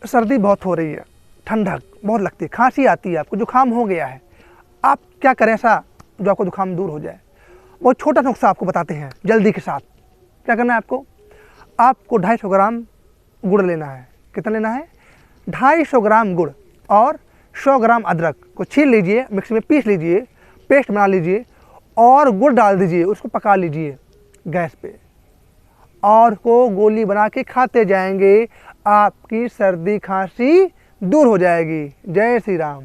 सर्दी बहुत हो रही है, ठंडक बहुत लगती है, खांसी आती है, आपको जुकाम हो गया है, आप क्या करें ऐसा जो आपको जुकाम दूर हो जाए? बहुत छोटा नुस्खा आपको बताते हैं जल्दी के साथ। क्या करना है आपको? आपको 250 ग्राम गुड़ लेना है। कितना लेना है? 250 ग्राम गुड़ और 100 ग्राम अदरक को छील लीजिए, मिक्सी में पीस लीजिए, पेस्ट बना लीजिए और गुड़ डाल दीजिए, उसको पका लीजिए गैस पे और को गोली बना के खाते जाएंगे, आपकी सर्दी खांसी दूर हो जाएगी। जय श्री राम।